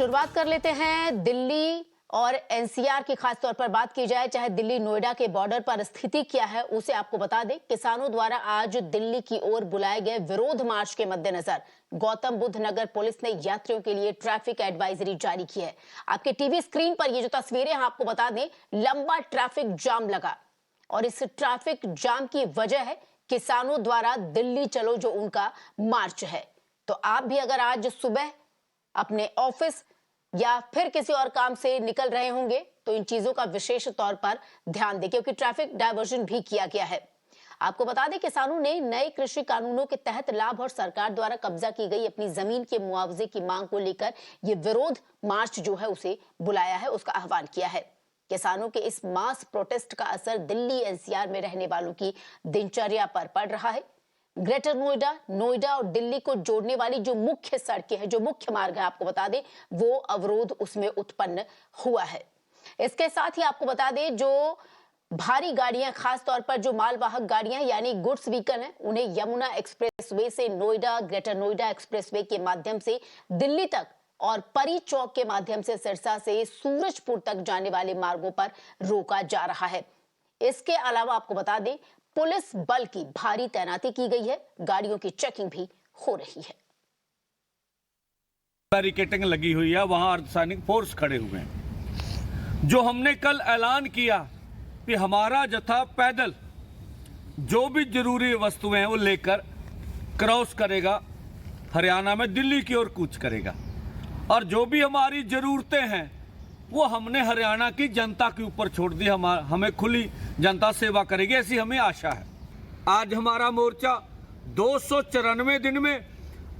शुरुआत कर लेते हैं दिल्ली और एनसीआर की। खास तौर पर बात की जाए, चाहे दिल्ली नोएडा के बॉर्डर पर स्थिति क्या है उसे आपको बता दें। किसानों द्वारा आज दिल्ली की ओर बुलाए गए विरोध मार्च के मद्देनजर गौतम बुद्ध नगर पुलिस ने यात्रियों के लिए ट्रैफिक एडवाइजरी जारी की है। आपके टीवी स्क्रीन पर ये जो तस्वीरें हैं आपको बता दें, लंबा ट्रैफिक जाम लगा और इस ट्रैफिक जाम की वजह है किसानों द्वारा दिल्ली चलो जो उनका मार्च है। तो आप भी अगर आज सुबह अपने ऑफिस या फिर किसी और काम से निकल रहे होंगे तो इन चीजों का विशेष तौर पर ध्यान दें, क्योंकि ट्रैफिक डायवर्जन भी किया गया है। आपको बता दें, किसानों ने नए कृषि कानूनों के तहत लाभ और सरकार द्वारा कब्जा की गई अपनी जमीन के मुआवजे की मांग को लेकर ये विरोध मार्च जो है उसे बुलाया है, उसका आह्वान किया है। किसानों के इस मास प्रोटेस्ट का असर दिल्ली एनसीआर में रहने वालों की दिनचर्या पर पड़ रहा है। ग्रेटर नोएडा, नोएडा और दिल्ली को जोड़ने वाली जो मुख्य सड़कें हैं, जो मुख्य मार्ग है, आपको बता दें वो अवरोध उसमें उत्पन्न हुआ है। इसके साथ ही आपको बता दें, जो भारी गाड़ियां, खास तौर पर जो मालवाहक गाड़ियां यानी गुड्स व्हीकल हैं, उन्हें यमुना एक्सप्रेसवे से नोएडा, ग्रेटर नोएडा एक्सप्रेसवे के माध्यम से दिल्ली तक और परी चौक के माध्यम से सिरसा से सूरजपुर तक जाने वाले मार्गों पर रोका जा रहा है। इसके अलावा आपको बता दें, पुलिस बल की भारी तैनाती की गई है, गाड़ियों की चेकिंग भी हो रही है। बैरिकेडिंग लगी हुई है, वहां अर्धसैनिक फोर्स खड़े हुए हैं। जो हमने कल ऐलान किया कि हमारा जत्था पैदल जो भी जरूरी वस्तुएं हैं वो लेकर क्रॉस करेगा, हरियाणा में दिल्ली की ओर कूच करेगा, और जो भी हमारी जरूरतें हैं वो हमने हरियाणा की जनता के ऊपर छोड़ दी। हमें खुली जनता सेवा करेगी, ऐसी हमें आशा है। आज हमारा मोर्चा 294 दिन में,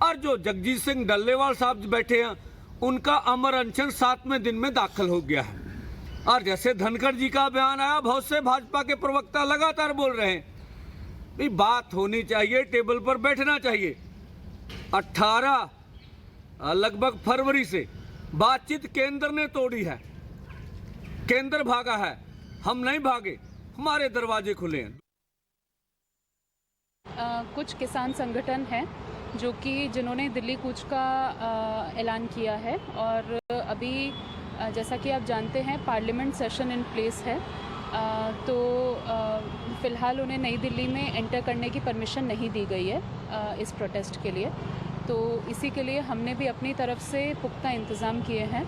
और जो जगजीत सिंह डल्लेवाल साहब बैठे हैं उनका अमर अनशन 7वें दिन में दाखिल हो गया है। और जैसे धनखड़ जी का बयान आया, बहुत से भाजपा के प्रवक्ता लगातार बोल रहे हैं भाई बात होनी चाहिए, टेबल पर बैठना चाहिए। 18 लगभग फरवरी से बातचीत केंद्र ने तोड़ी है, केंद्र भागा है, हम नहीं भागे, हमारे दरवाजे खुले हैं। कुछ किसान संगठन हैं जो कि जिन्होंने दिल्ली कूच का ऐलान किया है, और अभी जैसा कि आप जानते हैं पार्लियामेंट सेशन इन प्लेस है, तो फ़िलहाल उन्हें नई दिल्ली में एंटर करने की परमिशन नहीं दी गई है इस प्रोटेस्ट के लिए। तो इसी के लिए हमने भी अपनी तरफ से पुख्ता इंतज़ाम किए हैं।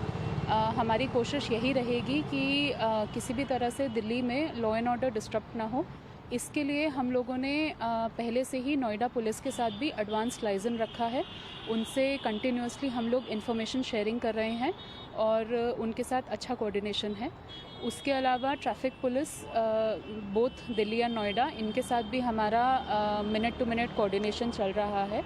हमारी कोशिश यही रहेगी कि किसी भी तरह से दिल्ली में लॉ एंड ऑर्डर डिस्टर्ब ना हो। इसके लिए हम लोगों ने पहले से ही नोएडा पुलिस के साथ भी एडवांस लाइजन रखा है, उनसे कंटिन्यूसली हम लोग इन्फॉर्मेशन शेयरिंग कर रहे हैं और उनके साथ अच्छा कोऑर्डिनेशन है। उसके अलावा ट्रैफिक पुलिस बोथ दिल्ली और नोएडा, इनके साथ भी हमारा मिनट टू मिनट कोऑर्डिनेशन चल रहा है।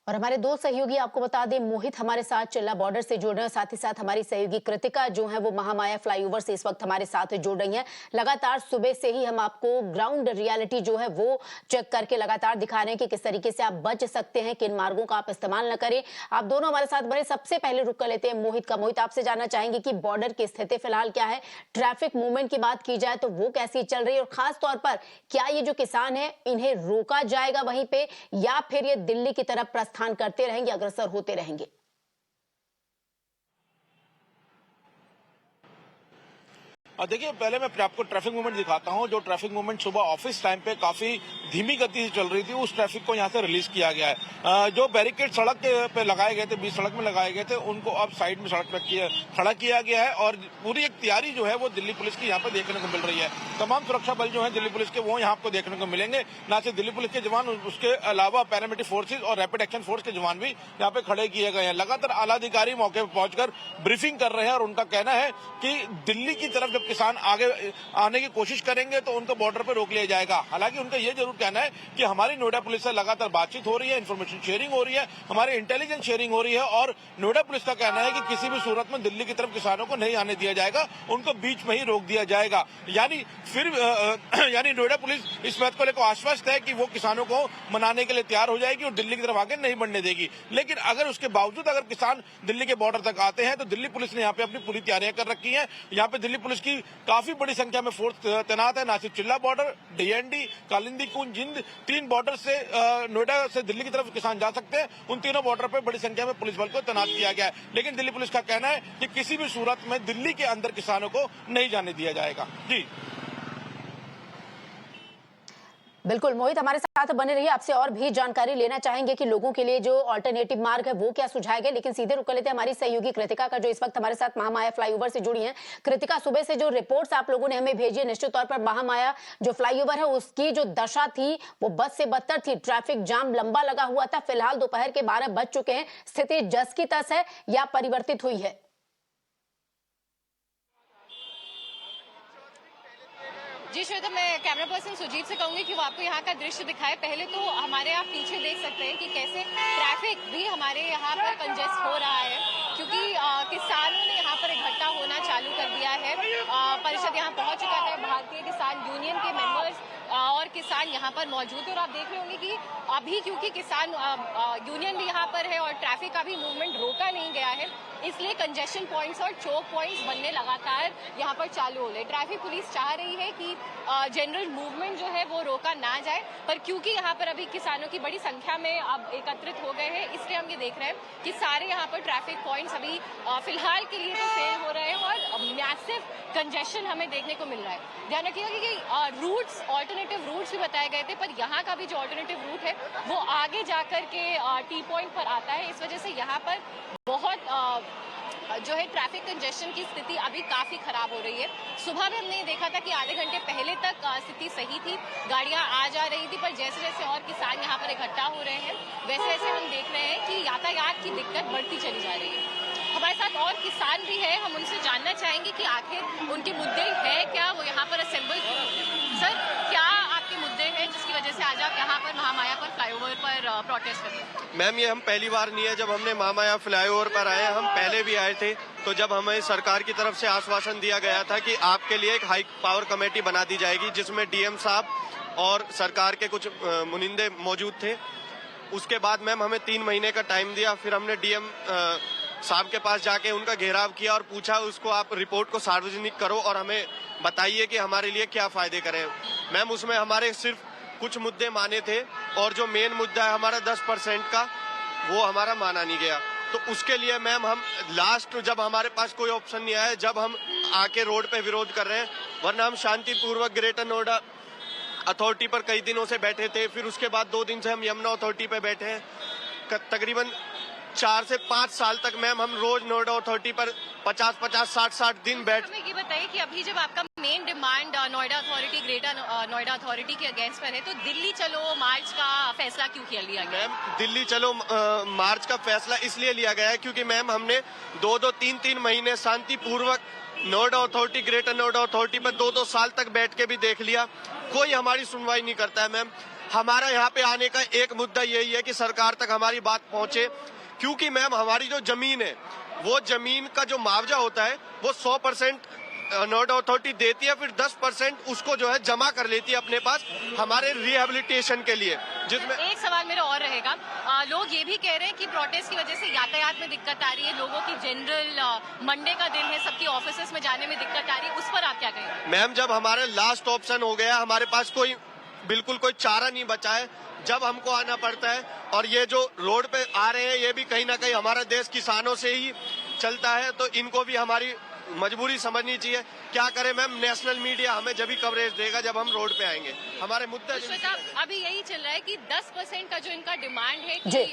और हमारे दो सहयोगी आपको बता दें, मोहित हमारे साथ चिल्ला बॉर्डर से जुड़ रहे हैं, साथ ही साथ हमारी सहयोगी कृतिका जो है वो महामाया फ्लाईओवर से इस वक्त हमारे साथ जुड़ रही हैं। लगातार सुबह से ही हम आपको ग्राउंड रियलिटी जो है वो चेक करके लगातार दिखा रहे हैं कि किस तरीके से आप बच सकते हैं, किन मार्गों का आप इस्तेमाल न करें। आप दोनों हमारे साथ बड़े। सबसे पहले रुक कर लेते हैं मोहित का। मोहित, आपसे जानना चाहेंगे कि बॉर्डर की स्थिति फिलहाल क्या है, ट्रैफिक मूवमेंट की बात की जाए तो वो कैसी चल रही है, और खास तौर पर क्या ये जो किसान है इन्हें रोका जाएगा वहीं पे, या फिर ये दिल्ली की तरफ प्रस्थान करते रहेंगे, अग्रसर होते रहेंगे? देखिए, पहले मैं आपको ट्रैफिक मूवमेंट दिखाता हूं। जो ट्रैफिक मूवमेंट सुबह ऑफिस टाइम पे काफी धीमी गति से चल रही थी, उस ट्रैफिक को यहां से रिलीज किया गया है। जो बैरिकेड सड़क पे लगाए गए थे, बीच सड़क में लगाए गए थे, उनको अब साइड में सड़क पर खड़ा किया गया है, और पूरी एक तैयारी जो है वो दिल्ली पुलिस की यहाँ पे देखने को मिल रही है। तमाम सुरक्षा बल जो है दिल्ली पुलिस के, वो यहाँ आपको देखने को मिलेंगे। न सिर्फ दिल्ली पुलिस के जवान, उसके अलावा पैरामिलिट्री फोर्सेज और रैपिड एक्शन फोर्स के जवान भी यहाँ पे खड़े किए गए हैं। लगातार आला अधिकारी मौके पर पहुंचकर ब्रीफिंग कर रहे हैं, और उनका कहना है कि दिल्ली की तरफ जब किसान आगे आने की कोशिश करेंगे तो उनको बॉर्डर पर रोक लिया जाएगा। हालांकि उनका यह जरूर कहना है कि हमारी नोएडा पुलिस से लगातार बातचीत हो रही है, इन्फॉर्मेशन शेयरिंग हो रही है, हमारी इंटेलिजेंस शेयरिंग हो रही है, और नोएडा पुलिस का कहना है कि किसी भी सूरत में दिल्ली की तरफ किसानों को नहीं आने दिया जाएगा, उनको बीच में ही रोक दिया जाएगा। यानी नोएडा पुलिस इस बात को लेकर आश्वस्त है कि वो किसानों को मनाने के लिए तैयार हो जाएगी और दिल्ली की तरफ आगे नहीं बढ़ने देगी। लेकिन अगर उसके बावजूद अगर किसान दिल्ली के बॉर्डर तक आते हैं तो दिल्ली पुलिस ने यहाँ पे अपनी पूरी तैयारियां कर रखी है। यहाँ पे दिल्ली पुलिस की की काफी बड़ी संख्या में फोर्स तैनात है। नासिर चिल्ला बॉर्डर, डीएनडी, कालिंदी कुंज, जिंद, 3 बॉर्डर से नोएडा से दिल्ली की तरफ किसान जा सकते हैं। उन तीनों बॉर्डर पर बड़ी संख्या में पुलिस बल को तैनात किया गया है, लेकिन दिल्ली पुलिस का कहना है कि किसी भी सूरत में दिल्ली के अंदर किसानों को नहीं जाने दिया जाएगा। जी बिल्कुल मोहित, हमारे साथ बने रहिए, आपसे और भी जानकारी लेना चाहेंगे कि लोगों के लिए जो अल्टरनेटिव मार्ग है वो क्या सुझाए गए। लेकिन सीधे रुक लेते हैं हमारी सहयोगी कृतिका का, जो इस वक्त हमारे साथ महामाया फ्लाईओवर से जुड़ी हैं। कृतिका, सुबह से जो रिपोर्ट्स आप लोगों ने हमें भेजी है, निश्चित तौर पर महामाया जो फ्लाईओवर है उसकी जो दशा थी वो बद से बदतर थी। ट्रैफिक जाम लंबा लगा हुआ था। फिलहाल दोपहर के 12 बज चुके हैं। स्थिति जस की तस है या परिवर्तित हुई है? जी श्वेता, मैं कैमरा पर्सन सुजीत से कहूंगी कि वो आपको यहाँ का दृश्य दिखाए। पहले तो हमारे आप पीछे देख सकते हैं कि कैसे ट्रैफिक भी हमारे यहाँ पर कंजेस्ट हो रहा है, क्योंकि किसानों ने यहाँ पर इकट्ठा होना चालू कर दिया है। परिषद यहाँ पहुंच चुका है, भारतीय किसान यूनियन के मेंबर्स और किसान यहाँ पर मौजूद है। और आप देख रहे होंगे कि अभी क्योंकि किसान यूनियन भी यहाँ पर है और ट्रैफिक का भी मूवमेंट रोका नहीं गया है, इसलिए कंजेशन पॉइंट्स और चौक पॉइंट्स बनने लगातार यहाँ पर चालू हो रहे। ट्रैफिक पुलिस चाह रही है कि जनरल मूवमेंट जो है वो रोका ना जाए, पर क्योंकि यहाँ पर अभी किसानों की बड़ी संख्या में अब एकत्रित हो गए हैं, इसलिए हम ये देख रहे हैं कि सारे यहाँ पर ट्रैफिक पॉइंट्स अभी फिलहाल के लिए तो फेल हो रहे हैं और मैसिव कंजेशन हमें देखने को मिल रहा है। ध्यान रखिएगा कि रूट्स, ऑल्टरनेटिव रूट्स भी बताए गए थे, पर यहाँ का भी जो ऑल्टरनेटिव रूट है वो आगे जाकर के टी पॉइंट पर आता है। इस वजह से यहाँ पर बहुत जो है ट्रैफिक कंजेशन की स्थिति अभी काफी खराब हो रही है। सुबह में हमने देखा था कि आधे घंटे पहले तक स्थिति सही थी, गाड़ियां आ जा रही थी, पर जैसे जैसे और किसान यहाँ पर इकट्ठा हो रहे हैं वैसे वैसे हम देख रहे हैं कि यातायात की दिक्कत बढ़ती चली जा रही है। हमारे साथ और किसान भी है, हम उनसे जानना चाहेंगे कि आखिर उनके मुद्दे है क्या, वो यहाँ पर असेंबल क्यों होते हैं। सर, क्या आपके मुद्दे हैं जिसकी वजह से आज आप यहाँ पर महामाया पर फ्लाईओवर पर प्रोटेस्ट कर रहे हैं? मैम, ये हम पहली बार नहीं है जब हमने महामाया फ्लाईओवर पर आए। हम पहले भी आए थे, तो जब हमें सरकार की तरफ से आश्वासन दिया गया था कि आपके लिए एक हाई पावर कमेटी बना दी जाएगी जिसमें डीएम साहब और सरकार के कुछ मुनिंदे मौजूद थे। उसके बाद मैम हमें 3 महीने का टाइम दिया। फिर हमने डीएम साहब के पास जाके उनका घेराव किया और पूछा उसको, आप रिपोर्ट को सार्वजनिक करो और हमें बताइए कि हमारे लिए क्या फायदे करें। मैम, उसमें हमारे सिर्फ कुछ मुद्दे माने थे और जो मेन मुद्दा है हमारा 10% का, वो हमारा माना नहीं गया। तो उसके लिए मैम हम लास्ट, जब हमारे पास कोई ऑप्शन नहीं आया, जब हम आके रोड पे विरोध कर रहे हैं, वरना हम शांतिपूर्वक ग्रेटर नोएडा अथॉरिटी पर कई दिनों से बैठे थे। फिर उसके बाद 2 दिन से हम यमुना अथॉरिटी पे बैठे हैं। तकरीबन 4 से 5 साल तक मैम हम रोज नोएडा अथॉरिटी पर 50-50, 60-60 दिन बैठ। हमें ये बताइए कि अभी जब आपका main demand Noida authority, greater Noida authority के अगेंस्ट पर है, तो दिल्ली चलो मार्च का फैसला क्यों किया लिया गया? मैम, दिल्ली चलो मार्च का फैसला इसलिए लिया गया है क्योंकि मैम हमने 2-2, 3-3 महीने शांतिपूर्वक Noida authority, greater Noida authority पर 2-2 साल तक बैठ के भी देख लिया, कोई हमारी सुनवाई नहीं करता है। मैम, हमारा यहाँ पे आने का एक मुद्दा यही है कि सरकार तक हमारी बात पहुंचे, क्योंकि मैम हमारी जो जमीन है, वो जमीन का जो मुआवजा होता है वो 100% नोएडा अथॉरिटी देती है, फिर 10% उसको जो है जमा कर लेती है अपने पास हमारे रिहेबिलिटेशन के लिए। जिसमें एक सवाल मेरा और रहेगा, लोग ये भी कह रहे हैं कि प्रोटेस्ट की वजह से यातायात में दिक्कत आ रही है, लोगों की जनरल मंडे का दिन है, सबकी ऑफिसेज में जाने में दिक्कत आ रही है, उस पर आप क्या कहेंगे? मैम, जब हमारे लास्ट ऑप्शन हो गया, हमारे पास बिल्कुल कोई चारा नहीं बचा है, जब हमको आना पड़ता है। और ये जो रोड पे आ रहे हैं, ये भी कहीं ना कहीं हमारा देश किसानों से ही चलता है, तो इनको भी हमारी मजबूरी समझनी चाहिए। क्या करें मैम, नेशनल मीडिया हमें जब भी कवरेज देगा जब हम रोड पे आएंगे। हमारे मुद्दे अभी यही चल रहा है कि 10% का जो इनका डिमांड है कि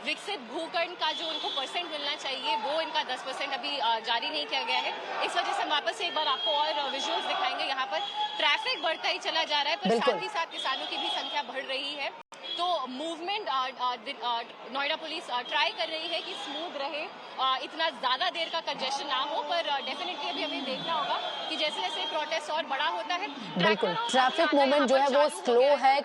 विकसित भूखंड का जो उनको परसेंट मिलना चाहिए, वो इनका 10% अभी जारी नहीं किया गया है। इस वजह से हम वापस से एक बार आपको और विजुअल्स दिखाएंगे। यहाँ पर ट्रैफिक बढ़ता ही चला जा रहा है, पर साथ ही साथ किसानों की भी संख्या बढ़ रही है। तो मूवमेंट नोएडा पुलिस ट्राई कर रही है कि स्मूथ रहे, इतना ज्यादा देर का कंजेशन ना हो, पर डेफिनेटली अभी हमें देखना होगा कि जैसे जैसे प्रोटेस्ट और बड़ा होता है, बिल्कुल ट्रैफिक मूवमेंट जो है वो स्लो है।